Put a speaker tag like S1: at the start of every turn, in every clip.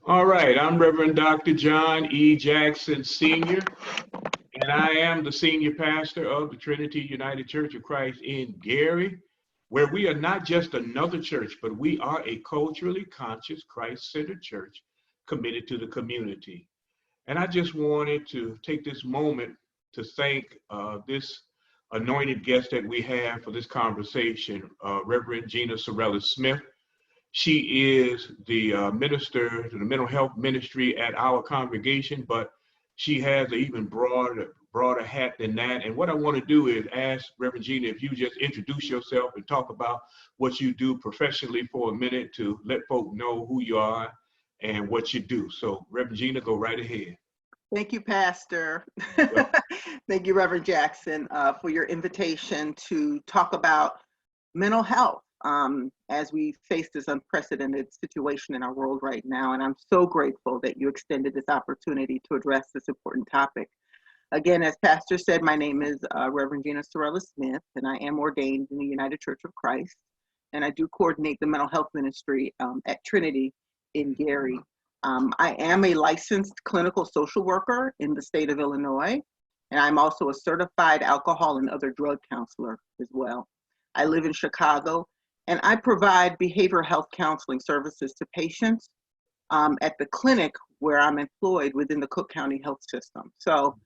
S1: All right, I'm Reverend Dr. John E. Jackson Sr., and I am the senior pastor of the Trinity United Church of Christ in Gary, where we are not just another church, but we are a culturally conscious, Christ-centered church committed to the community. And I just wanted to take this moment to thank this anointed guest that we have for this conversation, Reverend Gina Sourelis Smith. She is the minister to the mental health ministry at our congregation, but she has an even broader hat than that. And what I want to do is ask Reverend Gina if you just introduce yourself and talk about what you do professionally for a minute to let folk know who you are and what you do. So Reverend Gina, go right ahead.
S2: Thank you, Pastor.
S1: Well,
S2: Thank you, Reverend Jackson, for your invitation to talk about mental health as we face this unprecedented situation in our world right now. And I'm so grateful that you extended this opportunity to address this important topic. Again, as Pastor said, my name is Reverend Gina Sourelis Smith, and I am ordained in the United Church of Christ. And I do coordinate the mental health ministry at Trinity in Gary. I am a licensed clinical social worker in the state of Illinois, and I'm also a certified alcohol and other drug counselor as well. I live in Chicago, and I provide behavioral health counseling services to patients at the clinic where I'm employed within the Cook County Health System. So,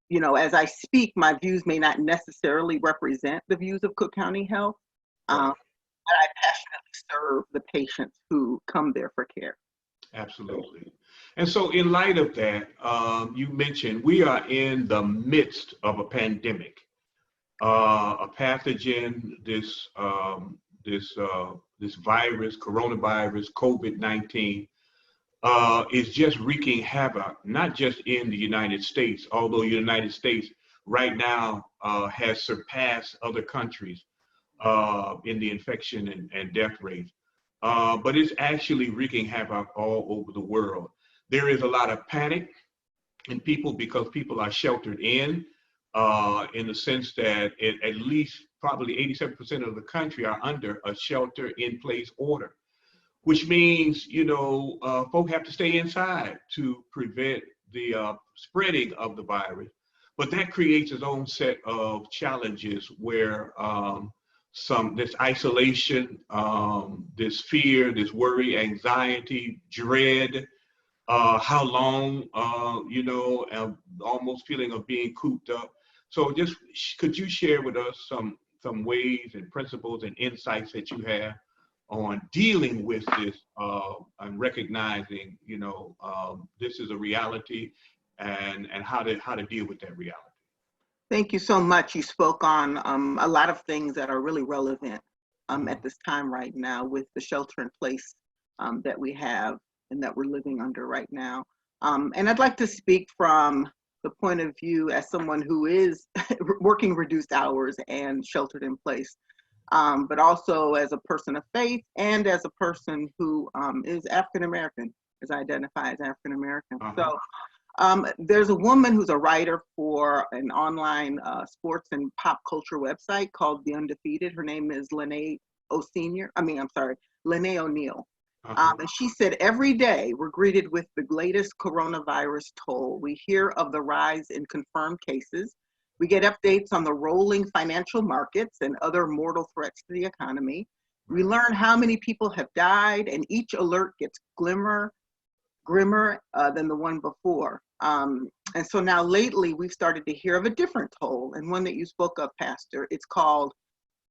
S2: you know, as I speak, my views may not necessarily represent the views of Cook County Health, but I passionately serve the patients who come there for care.
S1: absolutely. And so in light of that, you mentioned we are in the midst of a pandemic. A pathogen, this virus, coronavirus, COVID-19, is just wreaking havoc, not just in the United States, although the United States right now has surpassed other countries in the infection and death rate. But it's actually wreaking havoc all over the world. There is a lot of panic in people because people are sheltered in the sense that at least probably 87% of the country are under a shelter in place order, which means, you know, folk have to stay inside to prevent the spreading of the virus. But that creates its own set of challenges where this isolation, this fear, this worry, anxiety, dread, how long, you know, almost feeling of being cooped up. So just could you share with us some ways and principles and insights that you have on dealing with this and recognizing, you know, this is a reality and how to deal with that reality?
S2: Thank you so much. You spoke on a lot of things that are really relevant at this time right now with the shelter in place that we have and that we're living under right now. And I'd like to speak from the point of view as someone who is working reduced hours and sheltered in place, but also as a person of faith and as a person who is African American, as I identify as African American. So there's a woman who's a writer for an online sports and pop culture website called The Undefeated. Her name is Lene O'Neill. And she said, every day we're greeted with the latest coronavirus toll. We hear of the rise in confirmed cases. We get updates on the rolling financial markets and other mortal threats to the economy. We learn how many people have died, and each alert gets grimmer than the one before. And so now lately we've started to hear of a different toll, and one that you spoke of, Pastor. It's called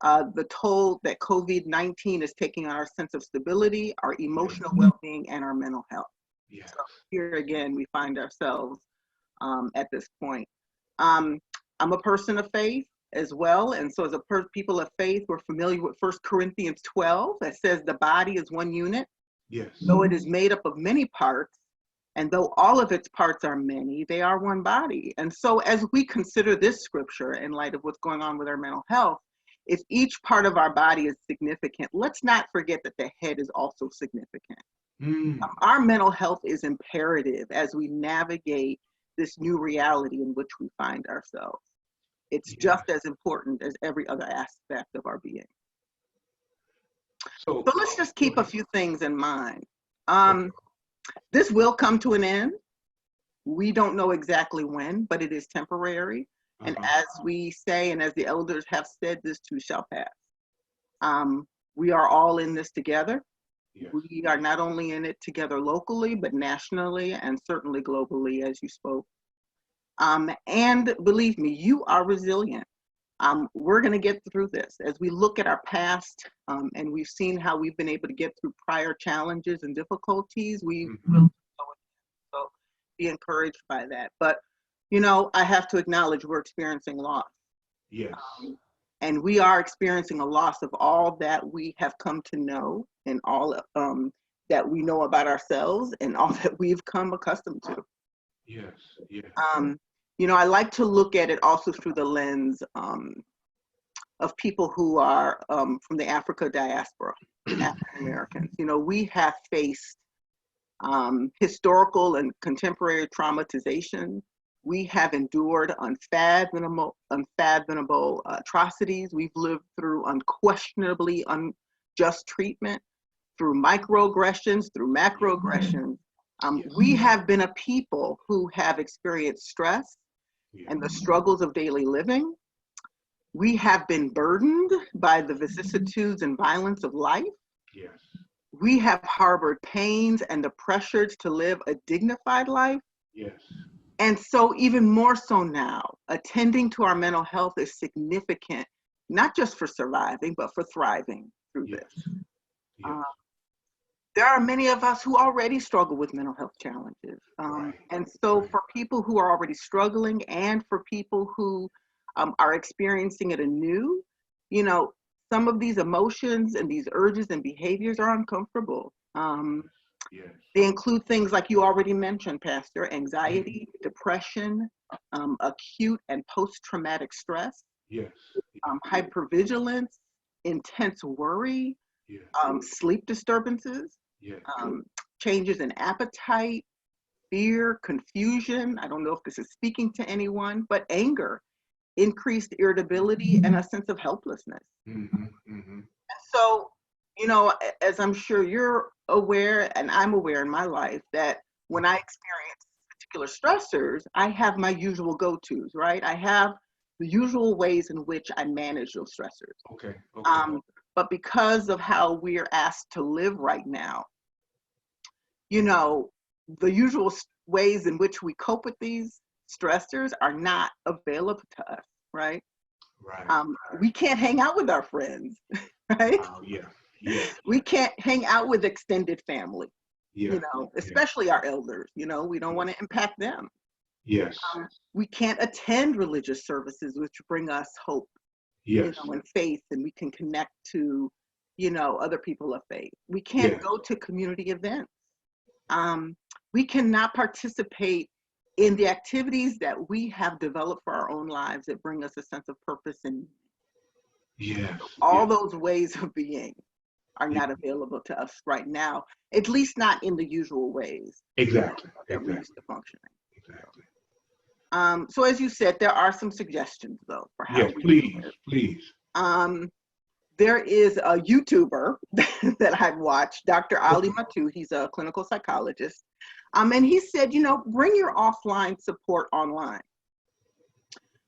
S2: the toll that COVID-19 is taking on our sense of stability, our emotional well-being, and our mental health.
S1: Yeah.
S2: So here again, we find ourselves at this point. I'm a person of faith as well, and so as a people of faith, we're familiar with 1 Corinthians 12 that says the body is one unit.
S1: Yes.
S2: Though it is made up of many parts, and though all of its parts are many, they are one body. And so as we consider this scripture in light of what's going on with our mental health, if each part of our body is significant, let's not forget that the head is also significant. Our mental health is imperative as we navigate this new reality in which we find ourselves. It's just as important as every other aspect of our being. So let's just keep a few things in mind. This will come to an end. We don't know exactly when, but it is temporary. And as we say, and as the elders have said, this too shall pass. We are all in this together. Yes. We are not only in it together locally, but nationally and certainly globally, as you spoke. And believe me, you are resilient. We're going to get through this. As we look at our past and we've seen how we've been able to get through prior challenges and difficulties, we will so be encouraged by that. But, you know, I have to acknowledge we're experiencing loss.
S1: Yes.
S2: And we are experiencing a loss of all that we have come to know and all that we know about ourselves and all that we've come accustomed to.
S1: Yes, yes.
S2: You know, I like to look at it also through the lens of people who are from the Africa diaspora, African Americans. You know, we have faced historical and contemporary traumatization. We have endured unfathomable atrocities. We've lived through unquestionably unjust treatment, through microaggressions, through macroaggressions. We have been a people who have experienced stress and the struggles of daily living. We have been burdened by the vicissitudes and violence of life.
S1: Yes.
S2: We have harbored pains and the pressures to live a dignified life.
S1: Yes.
S2: And so even more so now, attending to our mental health is significant, not just for surviving, but for thriving through this. Yes. There are many of us who already struggle with mental health challenges. And so for people who are already struggling and for people who are experiencing it anew, you know, some of these emotions and these urges and behaviors are uncomfortable. Yes. They include things like you already mentioned, Pastor: anxiety, depression, acute and post-traumatic stress, yes. Hypervigilance, intense worry, yes. Sleep disturbances, yes. Changes in appetite, fear, confusion. I don't know if this is speaking to anyone, but anger, increased irritability, and a sense of helplessness. Mm-hmm, mm-hmm. So, you know, as I'm sure you're aware, and I'm aware in my life, that when I experience particular stressors, I have my usual go-tos, right? I have the usual ways in which I manage those stressors. Okay. But because of how we are asked to live right now, you know, the usual ways in which we cope with these stressors are not available to us, right? Right. We can't hang out with our friends, right? Yeah. Yeah. We can't hang out with extended family, you know, especially our elders, you know, we don't want to impact them. Yes. We can't attend religious services, which bring us hope, you know, and faith, and we can connect to, you know, other people of faith. We can't go to community events. We cannot participate in the activities that we have developed for our own lives that bring us a sense of purpose and all those ways of being are not available to us right now, at least not in the usual ways. Exactly. That we're used to functioning. Exactly. So as you said, there are some suggestions though for how please. There is a YouTuber that I've watched, Dr. Ali Matu. He's a clinical psychologist. And he said, you know, bring your offline support online.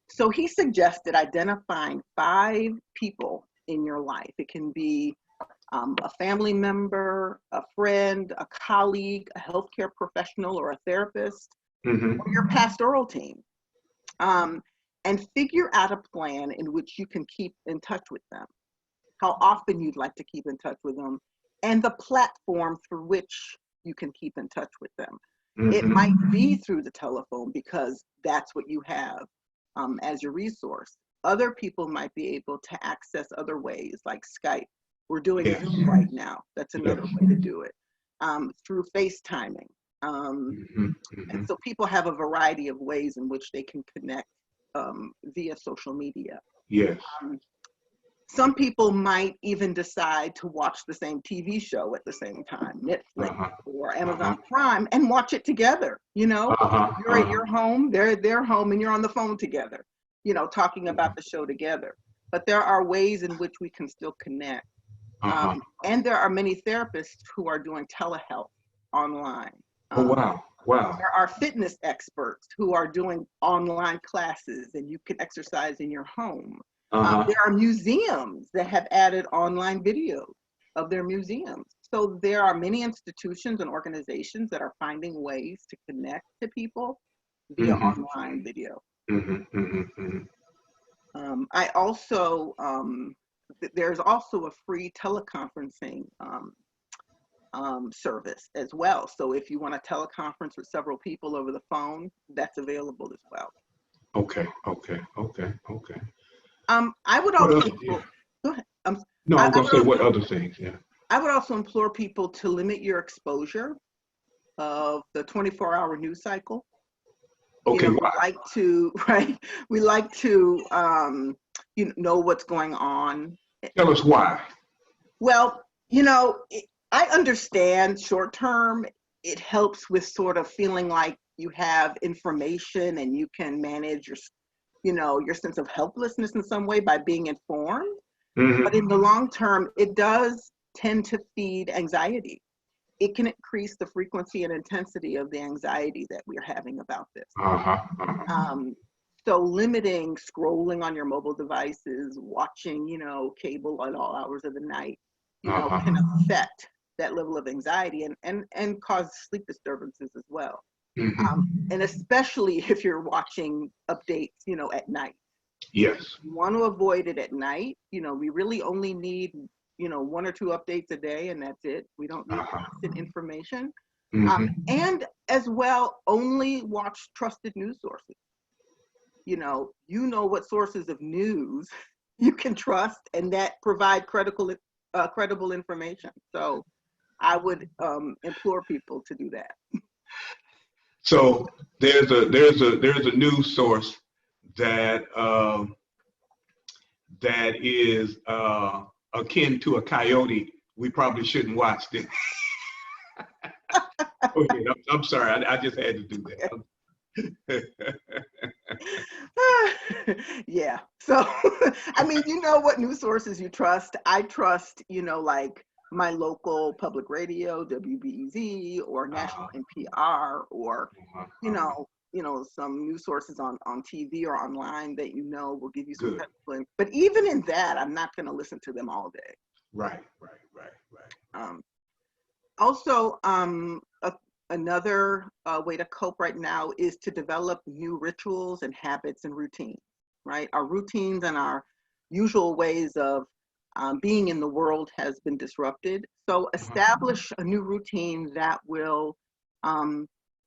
S2: So he suggested identifying 5 people in your life. It can be a family member, a friend, a colleague, a healthcare professional, or a therapist, or your pastoral team. And figure out a plan in which you can keep in touch with them, how often you'd like to keep in touch with them, and the platform through which you can keep in touch with them. It might be through the telephone because that's what you have as your resource. Other people might be able to access other ways like Skype. We're doing Zoom right now. That's another way to do it. Through FaceTiming. And so people have a variety of ways in which they can connect via social media. Yes. Some people might even decide to watch the same TV show at the same time, Netflix or Amazon Prime, and watch it together. You know, you're at your home, they're at their home, and you're on the phone together, you know, talking about the show together. But there are ways in which we can still connect. And there are many therapists who are doing telehealth online.
S1: Oh, wow. Wow.
S2: There are fitness experts who are doing online classes, and you can exercise in your home.
S1: Uh-huh.
S2: There are museums that have added online videos of their museums. So there are many institutions and organizations that are finding ways to connect to people via online video. I also, there's also a free teleconferencing service as well. So if you want to teleconference with several people over the phone, that's available as well.
S1: Okay.
S2: I would also, go ahead.
S1: No, I'm going to say what other things, yeah.
S2: I would also implore people to limit your exposure of the 24-hour news cycle.
S1: Okay,
S2: we like to, right? We like to, know what's going on.
S1: Tell us why.
S2: Well, I understand short term, it helps with sort of feeling like you have information and you can manage your sense of helplessness in some way by being informed. But in the long term, it does tend to feed anxiety. It can increase the frequency and intensity of the anxiety that we're having about this. So limiting scrolling on your mobile devices, watching, cable at all hours of the night, can affect that level of anxiety and cause sleep disturbances as well. And especially if you're watching updates, at night.
S1: Yes.
S2: You want to avoid it at night. We really only need, 1 or 2 updates a day, and that's it. We don't need constant information. And as well, only watch trusted news sources. What sources of news you can trust and that provide credible information. So I would implore people to do that.
S1: So there's a news source that that is akin to a coyote. We probably shouldn't watch this. Okay, I'm sorry. I just had to do that.
S2: Yeah. So, I mean, what news sources you trust. I trust, like my local public radio, WBEZ, or national NPR, or, some news sources on TV or online that will give you some credible. But even in that, I'm not going to listen to them all day.
S1: Right.
S2: Also, another way to cope right now is to develop new rituals and habits and routines, right? Our routines and our usual ways of being in the world has been disrupted. So establish a new routine that will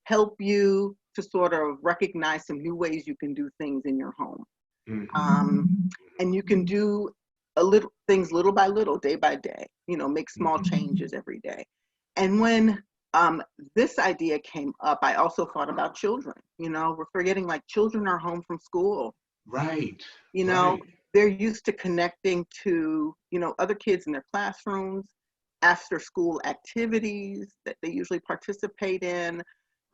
S2: help you to sort of recognize some new ways you can do things in your home. And you can do things little by little, day by day, make small changes every day. And when this idea came up, I also thought about children. We're forgetting, like, children are home from school.
S1: Right.
S2: They're used to connecting to, other kids in their classrooms, after school activities that they usually participate in,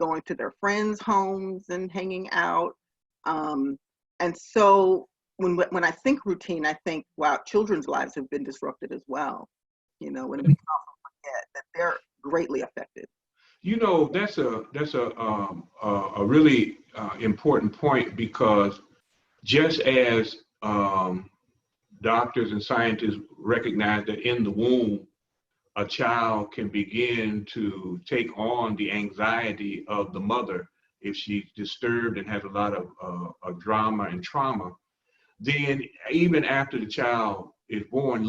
S2: going to their friends' homes and hanging out. And so when I think routine, I think, wow, children's lives have been disrupted as well. When we often forget that they're greatly affected.
S1: That's a really important point, because just as doctors and scientists recognize that in the womb, a child can begin to take on the anxiety of the mother if she's disturbed and has a lot of drama and trauma, then even after the child is born,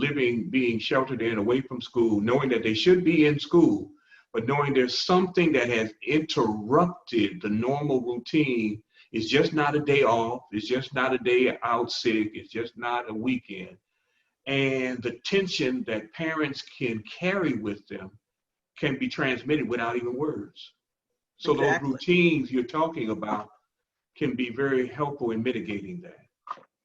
S1: being sheltered in, away from school, knowing that they should be in school, but knowing there's something that has interrupted the normal routine. It's just not a day off. It's just not a day out sick. It's just not a weekend. And the tension that parents can carry with them can be transmitted without even words. So
S2: Exactly.
S1: Those routines you're talking about can be very helpful in mitigating that.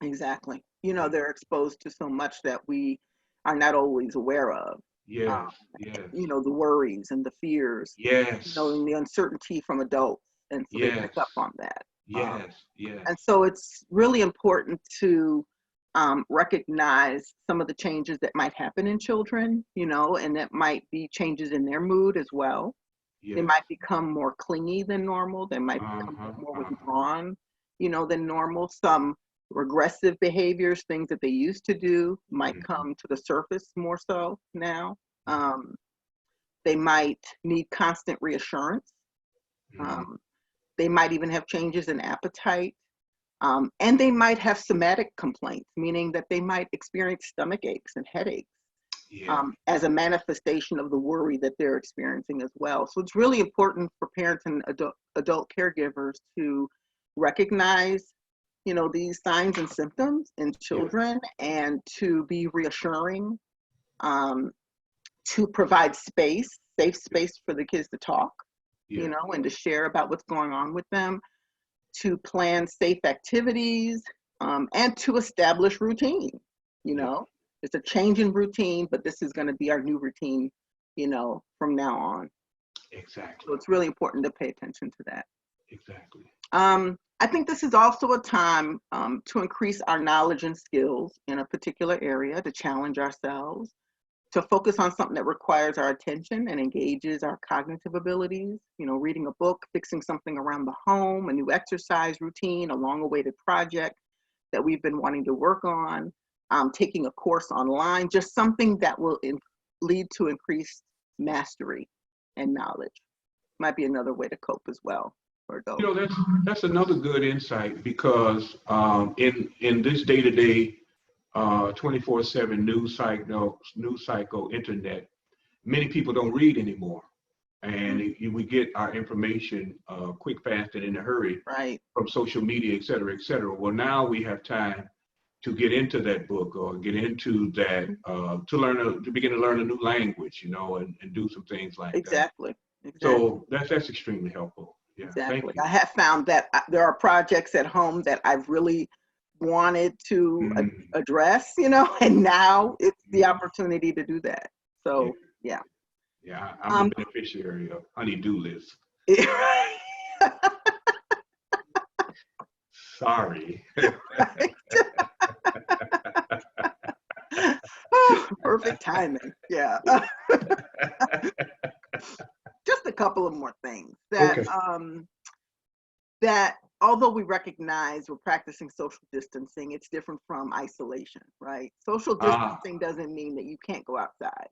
S2: Exactly. They're exposed to so much that we are not always aware of.
S1: Yes.
S2: The worries and the fears.
S1: Yes.
S2: And the uncertainty from adults. And so they pick up on that.
S1: Yes.
S2: And so it's really important to recognize some of the changes that might happen in children, and that might be changes in their mood as well. They
S1: Yes.
S2: might become more clingy than normal. They might become
S1: Uh-huh.
S2: more
S1: Uh-huh.
S2: withdrawn, than normal. Some regressive behaviors, things that they used to do, might
S1: Mhm.
S2: come to the surface more so now. Um, they might need constant reassurance.
S1: Mhm.
S2: Um, they might even have changes in appetite. And they might have somatic complaints, meaning that they might experience stomach aches and headaches
S1: Yeah.
S2: as a manifestation of the worry that they're experiencing as well. So it's really important for parents and adult caregivers to recognize, these signs and symptoms in
S1: Yeah.
S2: children and to be reassuring, um, to provide safe space for the kids to talk,
S1: Yeah.
S2: and to share about what's going on with them, to plan safe activities, and to establish routine. You
S1: Yeah.
S2: know, it's a change in routine, but this is going to be our new routine, from now on. So
S1: Exactly.
S2: it's really important to pay attention to that.
S1: Exactly.
S2: I think this is also a time to increase our knowledge and skills in a particular area, to challenge ourselves, to focus on something that requires our attention and engages our cognitive abilities, reading a book, fixing something around the home, a new exercise routine, a long awaited project that we've been wanting to work on, taking a course online, just something that will lead to increased mastery and knowledge. Might be another way to cope as well for adults.
S1: That's another good insight because in this day-to-day 24/7 news cycle internet, many people don't read anymore, and we get our information quick, fast, and in a hurry
S2: Right,
S1: from social media, et cetera, et cetera. Well, now we have time to get into that book or get into that to begin to learn a new language, and do some things like that.
S2: exactly, exactly.
S1: So that's extremely helpful. Yeah, thank
S2: Exactly.
S1: you.
S2: I have found that there are projects at home that I've really wanted to
S1: Mm,
S2: address, and now it's the
S1: mm,
S2: opportunity to do that.
S1: yeah,
S2: So, yeah.
S1: yeah. I'm a
S2: Um,
S1: beneficiary of honey-do lists. Sorry.
S2: Perfect timing. Yeah. Just a couple of more things
S1: Okay.
S2: that although we recognize we're practicing social distancing, it's different from isolation, right? Social
S1: Ah,
S2: distancing doesn't mean that you can't go outside.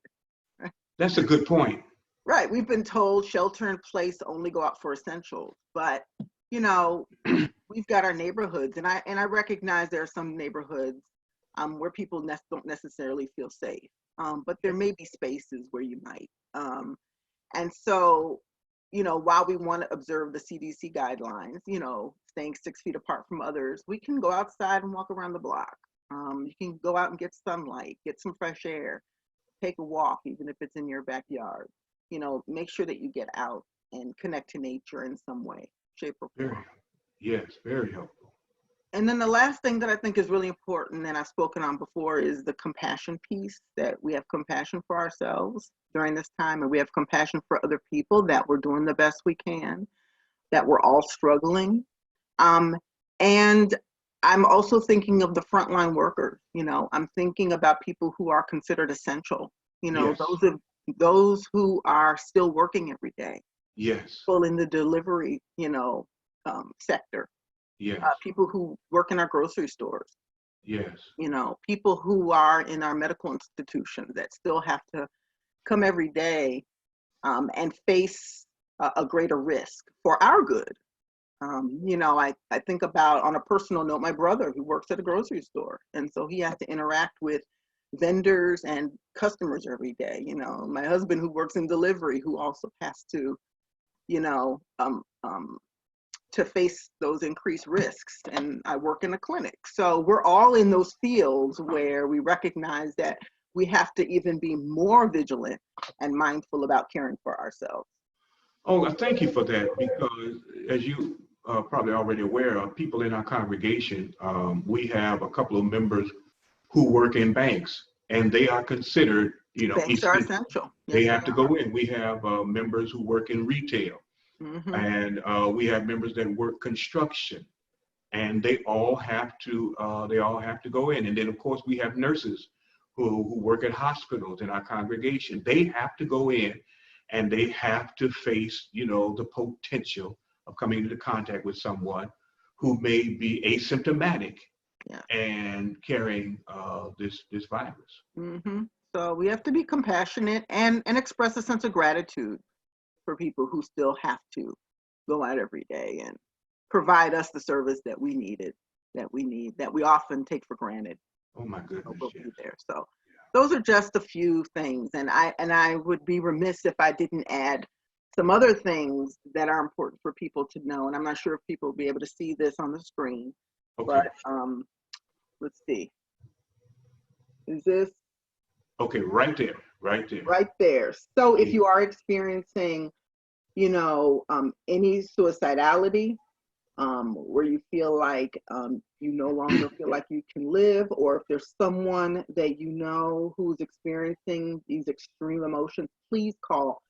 S1: that's a good point.
S2: Right. We've been told shelter in place, only go out for essentials. But, you know, we've got our neighborhoods, and I recognize there are some neighborhoods where people don't necessarily feel safe. But there may be spaces where you might. And so, while we want to observe the CDC guidelines, staying 6 feet apart from others, we can go outside and walk around the block. You can go out and get sunlight, get some fresh air, take a walk, even if it's in your backyard. Make sure that you get out and connect to nature in some way, shape, or
S1: Very,
S2: form.
S1: yes, very helpful.
S2: And then the last thing that I think is really important, and I've spoken on before, is the compassion piece, that we have compassion for ourselves during this time, and we have compassion for other people, that we're doing the best we can, that we're all struggling. Um, and I'm also thinking of the frontline workers. I'm thinking about people who are considered essential.
S1: Yes,
S2: Those who are still working every day,
S1: yes,
S2: people in the delivery, sector,
S1: yes,
S2: people who work in our grocery stores,
S1: yes.
S2: people who are in our medical institutions that still have to come every day and face a greater risk for our good. I think about, on a personal note, my brother who works at a grocery store. And so he has to interact with vendors and customers every day. My husband who works in delivery, who also has to, you know, um, um, to face those increased risks. And I work in a clinic. So we're all in those fields where we recognize that we have to even be more vigilant and mindful about caring for ourselves.
S1: Oh, thank you for that because as you probably already aware of, people in our congregation, we have a couple of members who work in banks and they are considered,
S2: Banks are
S1: essential.
S2: essential.
S1: They
S2: Yes, they
S1: have to go in. We have members who work in retail
S2: are.
S1: and we have members that work construction and they all have to go in. And then of course we have nurses who work at hospitals in our congregation. They have to go in and they have to face, the potential of coming into contact with someone who may be asymptomatic and carrying this virus.
S2: So we have to be compassionate and express a sense of gratitude for people who still have to go out every day and provide us the service that we need, that we often take for granted.
S1: Oh my goodness.
S2: We'll be there. So those are just a few things, and I would be remiss if I didn't add some other things that are important for people to know. And I'm not sure if people will be able to see this on the screen, but let's see. Is this?
S1: Okay, right there.
S2: Right there. So if you are experiencing, any suicidality, where you feel like you no longer feel like you can live, or if there's someone that you know who's experiencing these extreme emotions, please call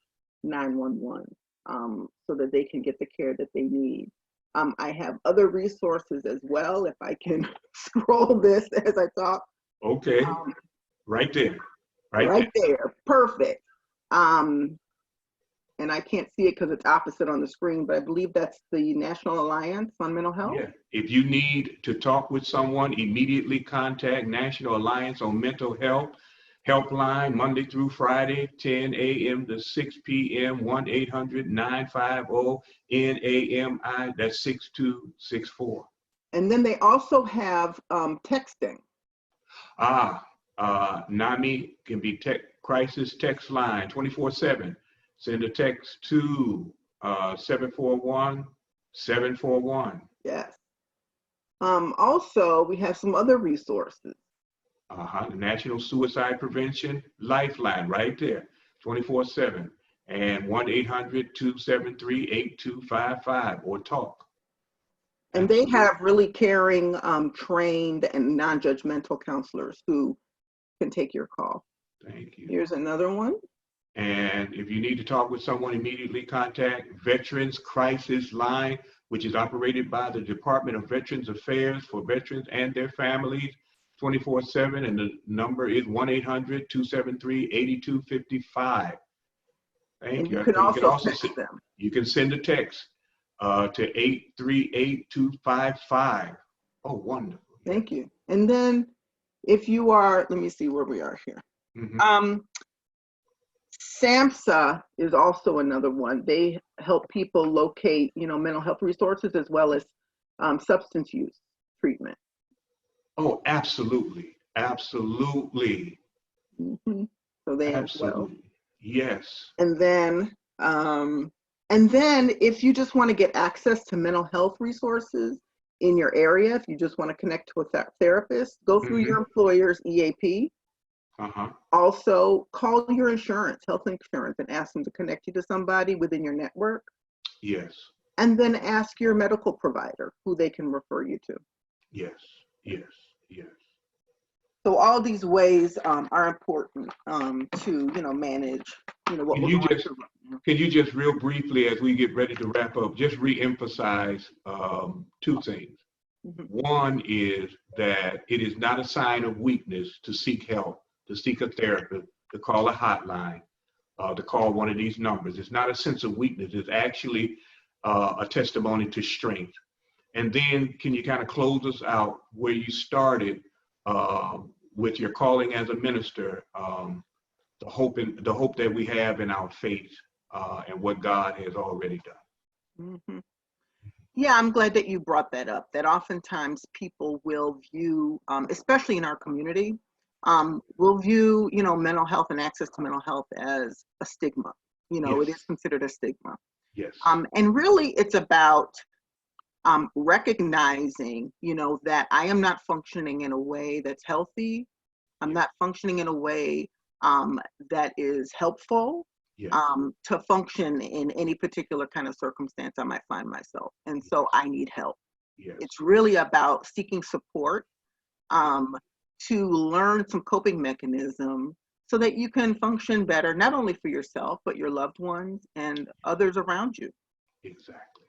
S2: 911 so that they can get the care that they need. I have other resources as well, if I can scroll this as I talk.
S1: Okay, right there.
S2: Right there. Perfect. And I can't see it because it's opposite on the screen, but I believe that's the National Alliance on Mental Health.
S1: Yeah. If you need to talk with someone, immediately contact National Alliance on Mental Health helpline, Monday through Friday, 10 a.m. to 6 p.m., 1-800-950-NAMI, that's 6264.
S2: And then they also have texting.
S1: NAMI can be crisis text line 24/7. Send a text to 741-741.
S2: Yes. Also, we have some other resources.
S1: The National Suicide Prevention Lifeline, right there, 24/7, and 1-800-273-8255, or talk.
S2: And they have really caring, trained, and non-judgmental counselors who can take your call.
S1: Thank you.
S2: Here's another one.
S1: And if you need to talk with someone, immediately contact Veterans Crisis Line, which is operated by the Department of Veterans Affairs for veterans and their families, 24/7, and the number is 1-800-273-8255. Thank you.
S2: You can also text them.
S1: You can send a text to 838-255. Oh, wonderful.
S2: Thank you. And then if you are, let me see where we are here. SAMHSA is also another one. They help people locate, mental health resources as well as substance use treatment.
S1: Oh, absolutely. Absolutely.
S2: So they as well.
S1: Yes.
S2: And then if you just want to get access to mental health resources in your area, if you just want to connect to a therapist, go through your employer's EAP. Also, call your health insurance, and ask them to connect you to somebody within your network.
S1: Yes.
S2: And then ask your medical provider who they can refer you to.
S1: Yes.
S2: So all these ways are important to manage what we're going through.
S1: Can you just real briefly, as we get ready to wrap up, just re-emphasize two things. One is that it is not a sign of weakness to seek help, to seek a therapist, to call a hotline, to call one of these numbers. It's not a sense of weakness. It's actually a testimony to strength. And then can you kind of close us out where you started with your calling as a minister, the hope that we have in our faith and what God has already done?
S2: Yeah, I'm glad that you brought that up, that oftentimes people will view, especially in our community, will view, mental health and access to mental health as a stigma. It is considered a stigma.
S1: Yes.
S2: And really it's about recognizing, that I am not functioning in a way that's healthy. I'm not functioning in a way that is helpful. To function in any particular kind of circumstance I might find myself. And so I need help. It's really about seeking support to learn some coping mechanism so that you can function better, not only for yourself, but your loved ones and others around you.
S1: Exactly.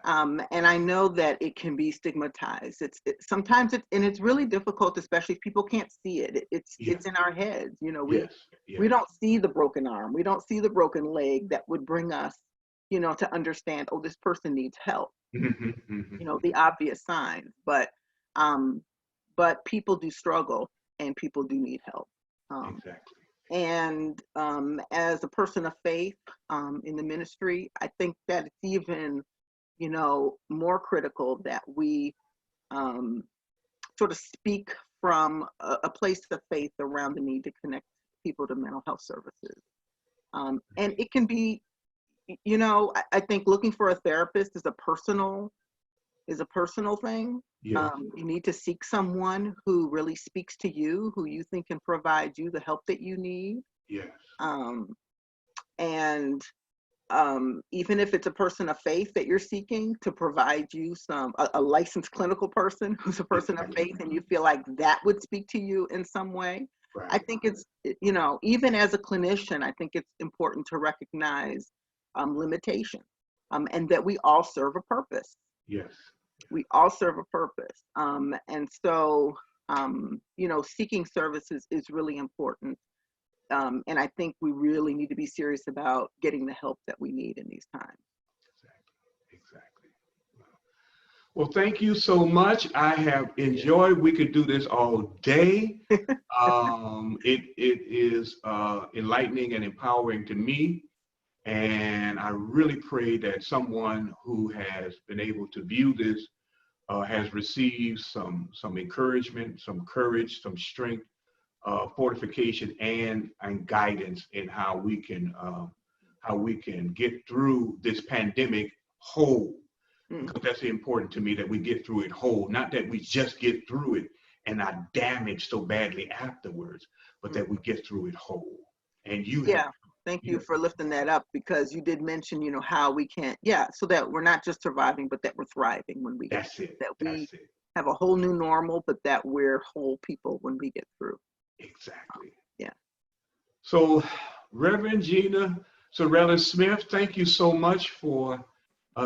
S2: And I know that it can be stigmatized. Sometimes and it's really difficult, especially if people can't see it. It's in our heads. You know, we don't see the broken arm. We don't see the broken leg that would bring us, you know, to understand, oh, this person needs help. You know, the obvious signs, but people do struggle and people do need help.
S1: Exactly.
S2: And as a person of faith in the ministry, I think that it's even, you know, more critical that we sort of speak from a place of faith around the need to connect people to mental health services. And it can be, you know, I think looking for a therapist is a personal thing.
S1: Yes.
S2: You need to seek someone who really speaks to you, who you think can provide you the help that you need.
S1: Yes.
S2: And even if it's a person of faith that you're seeking to provide you a licensed clinical person who's a person of faith, and you feel like that would speak to you in some way. Right. I think it's, you know, even as a clinician, I think it's important to recognize limitation, and that we all serve a purpose.
S1: Yes.
S2: We all serve a purpose. And so, you know, seeking services is really important. And I think we really need to be serious about getting the help that we need in these times.
S1: Exactly. Well, thank you so much. I have enjoyed. We could do this all day. It is enlightening and empowering to me. And I really pray that someone who has been able to view this has received some encouragement, some courage, some strength, fortification, and guidance in how we can get through this pandemic whole. Because that's important to me, that we get through it whole, not that we just get through it and are damaged so badly afterwards, but that we get through it whole. And
S2: thank you for lifting that up, because you did mention, you know, how we can't, so that we're not just surviving, but that we're thriving when we get through. That we have a whole new normal, but that we're whole people when we get through.
S1: Exactly.
S2: So,
S1: Reverend Gina Sourelis Smith, thank you so much for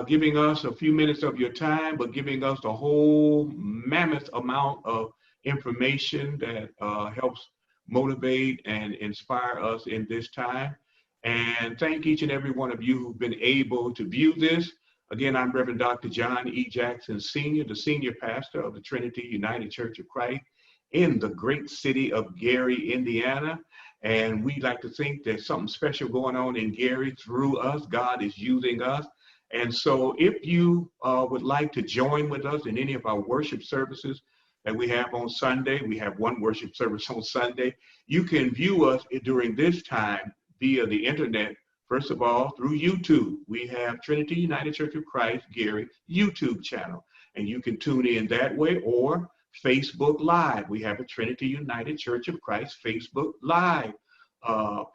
S1: giving us a few minutes of your time, but giving us the whole mammoth amount of information that helps motivate and inspire us in this time. And thank each and every one of you who've been able to view this. Again, I'm Reverend Dr. John E. Jackson, Sr., the senior pastor of the Trinity United Church of Christ in the great city of Gary, Indiana. And we like to think there's something special going on in Gary through us. God is using us. And so if you would like to join with us in any of our worship services that we have on Sunday, we have one worship service on Sunday. You can view us during this time via the internet. First of all, through YouTube. We have Trinity United Church of Christ, Gary, YouTube channel. And you can tune in that way, or Facebook Live. We have a Trinity United Church of Christ Facebook Live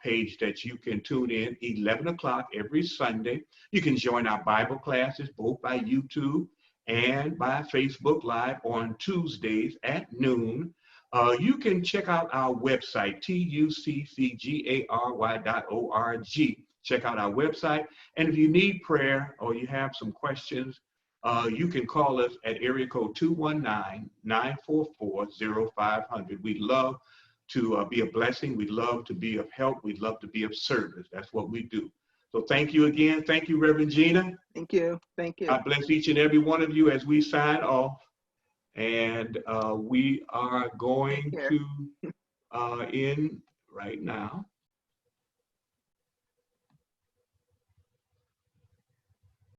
S1: page that you can tune in 11 o'clock every Sunday. You can join our Bible classes both by YouTube and by Facebook Live on Tuesdays at noon. You can check out our website, TUCCGARY.org. Check out our website. And if you need prayer or you have some questions, you can call us at area code 219-944-0500. We'd love to be a blessing. We'd love to be of help. We'd love to be of service. That's what we do. So thank you again. Thank you, Reverend Gina.
S2: Thank you. Thank you.
S1: God bless each and every one of you as we sign off. And we are going to end right now.